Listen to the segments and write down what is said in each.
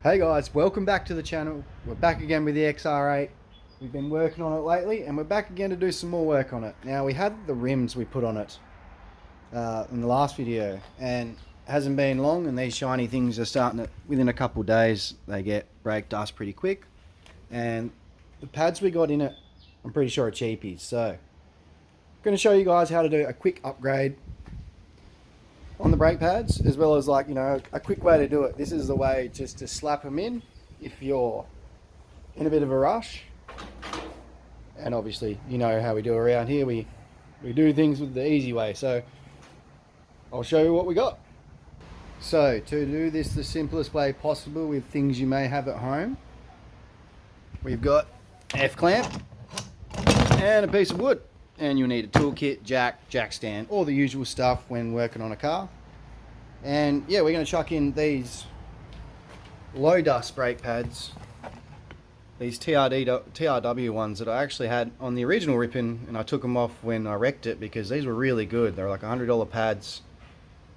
Hey guys, welcome back to the channel. We're back again with the XR8. We've been working on it lately and we're back again to do some more work on it. Now we had the rims we put on it in the last video, and it hasn't been long and these shiny things are starting to, within a couple of days, they get brake dust pretty quick. And the pads we got in it, I'm pretty sure are cheapies. So I'm going to show you guys how to do a quick upgrade on the brake pads, as well as, like, you know, a quick way to do it. This is the way just to slap them in if you're in a bit of a rush. And obviously, you know how we do around here, we do things with the easy way. So I'll show you what we got. So to do this the simplest way possible with things you may have at home, we've got F-clamp and a piece of wood. And you'll need a toolkit, jack stand, all the usual stuff when working on a car. And yeah, we're going to chuck in these low dust brake pads, these TRW ones that I actually had on the original ripping, and I took them off when I wrecked it because these were really good. They were like $100 pads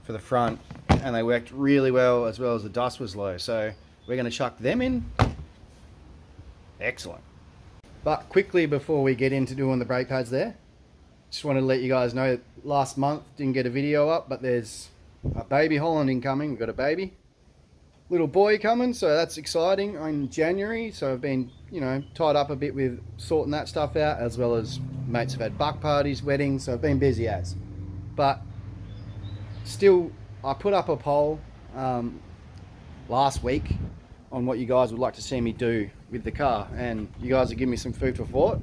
for the front, and they worked really well as the dust was low. So we're going to chuck them in. Excellent. But quickly, before we get into doing the brake pads there, just wanted to let you guys know that last month didn't get a video up, but there's a baby Holland incoming. We've got a baby little boy coming, so that's exciting, in January. So I've been, you know, tied up a bit with sorting that stuff out, as well as mates have had buck parties, weddings, so I've been busy as. But still, I put up a poll last week on what you guys would like to see me do with the car, and you guys have given me some food for thought.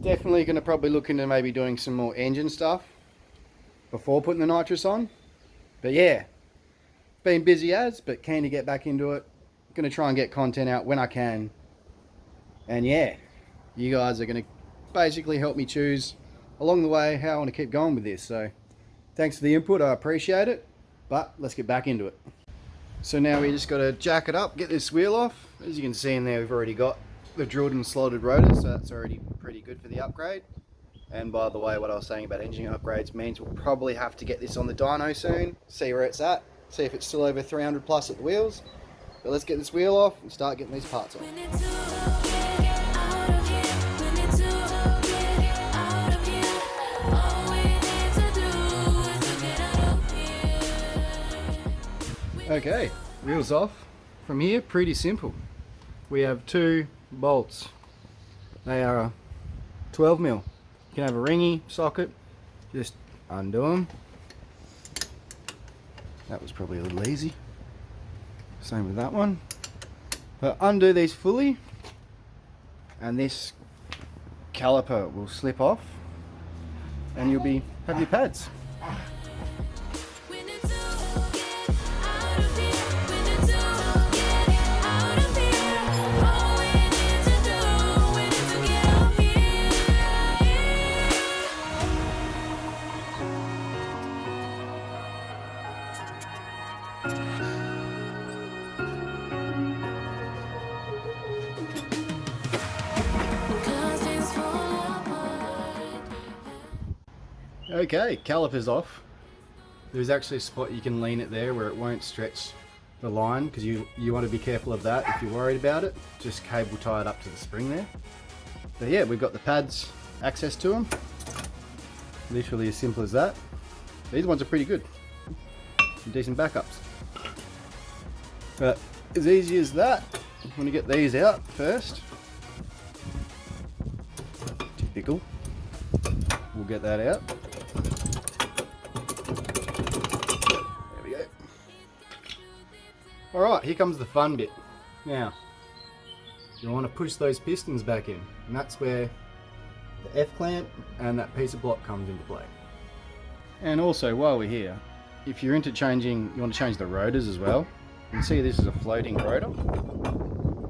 Definitely going to probably look into maybe doing some more engine stuff before putting the nitrous on. But yeah, been busy as, but keen to get back into it. Going to try and get content out when I can. And yeah, you guys are going to basically help me choose along the way how I want to keep going with this. So thanks for the input, I appreciate it. But let's get back into it. So now we just got to jack it up, get this wheel off. As you can see in there, we've already got the drilled and slotted rotors, so that's already pretty good for the upgrade. And by the way, what I was saying about engine upgrades means we'll probably have to get this on the dyno soon, see where it's at, see if it's still over 300 plus at the wheels. But let's get this wheel off and start getting these parts on. Okay, wheels off. From here, pretty simple. We have two bolts. They are a 12 mil. You can have a ringy socket, just undo them. That was probably a little easy. Same with that one. But undo these fully, and this caliper will slip off, and you'll have your pads. Okay, caliper's off. There's actually a spot you can lean it there where it won't stretch the line, because you want to be careful of that if you're worried about it. Just cable tie it up to the spring there. But yeah, we've got the pads, access to them. Literally as simple as that. These ones are pretty good. Some decent backups. But as easy as that, I'm going to get these out first. Typical. We'll get that out. There we go. Alright, here comes the fun bit. Now, you want to push those pistons back in, and that's where the F-clamp and that piece of block comes into play. And also, while we're here, if you're into changing, you want to change the rotors as well. You can see this is a floating rotor.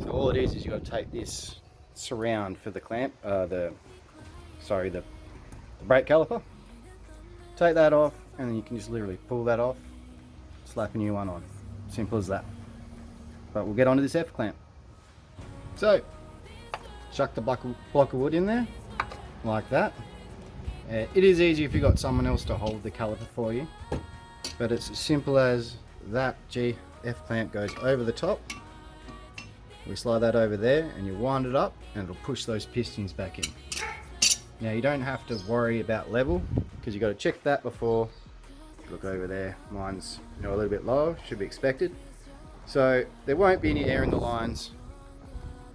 So all it is you've got to take this surround for the clamp, the brake caliper. Take that off, and then you can just literally pull that off, slap a new one on. Simple as that. But we'll get onto this F-clamp. So, chuck the block of wood in there, like that. It is easy if you've got someone else to hold the caliper for you, but it's as simple as that. Gee, F-clamp goes over the top. We slide that over there and you wind it up and it'll push those pistons back in. Now you don't have to worry about level because you got to check that before. Look over there, mine's a little bit lower, should be expected. So there won't be any air in the lines.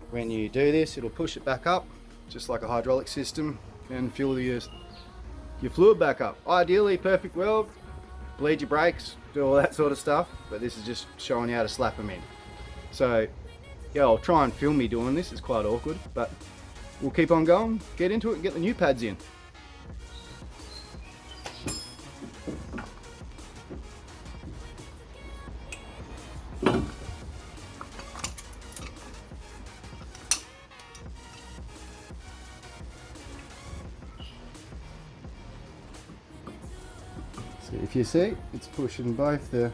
When you do this, it'll push it back up, just like a hydraulic system, and fill your fluid back up. Ideally, perfect world, bleed your brakes, do all that sort of stuff, but this is just showing you how to slap them in. So yeah, I'll try and film me doing this, it's quite awkward, but we'll keep on going, get into it and get the new pads in. So if you see, it's pushing both the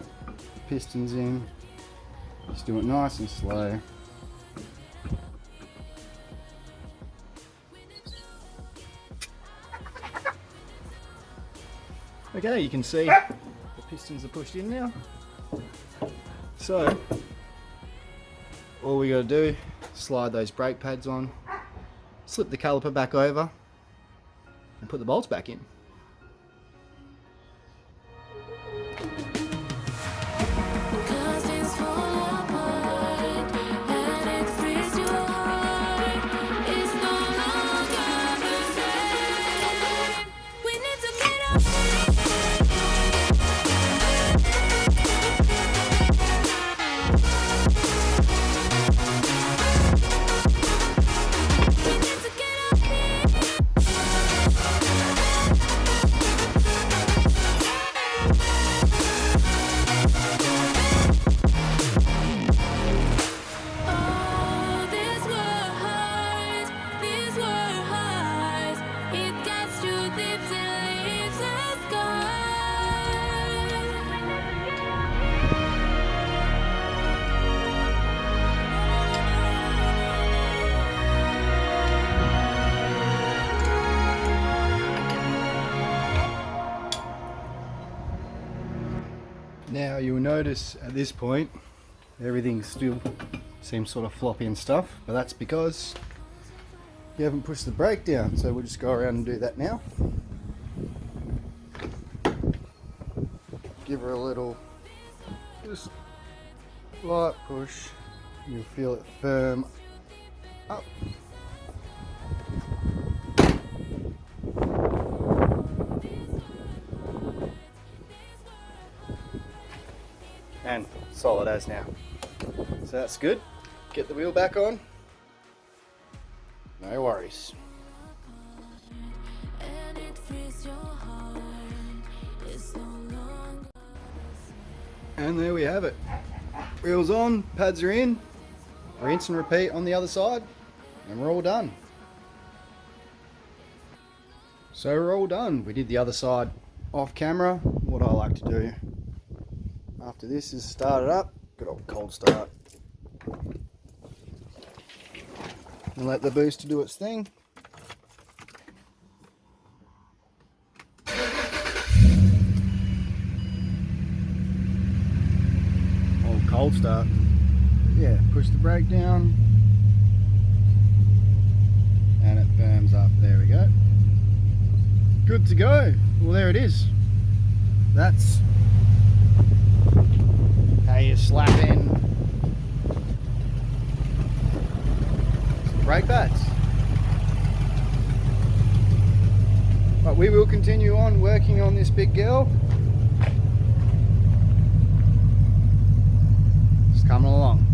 pistons in. Just do it nice and slow. Okay, you can see the pistons are pushed in now. So all we got to do, slide those brake pads on, slip the caliper back over and put the bolts back in. Now you'll notice at this point everything still seems sort of floppy and stuff, but that's because you haven't pushed the brake down. So we'll just go around and do that now. Give her a little just light push, you'll feel it firm up. And solid as now. So that's good. Get the wheel back on. No worries. And there we have it. Wheels on, pads are in. Rinse and repeat on the other side, and we're all done. So we're all done. We did the other side off camera. What I like to do after this is start it up, good old cold start, and let the booster do its thing. Old cold start. Yeah, push the brake down and it firms up. There we go. Good to go. Well, there it is. That's how you slap in some brake pads. But we will continue on working on this big girl. Just coming along.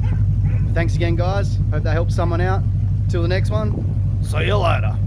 Thanks again, guys. Hope that helps someone out. Till the next one, see you later.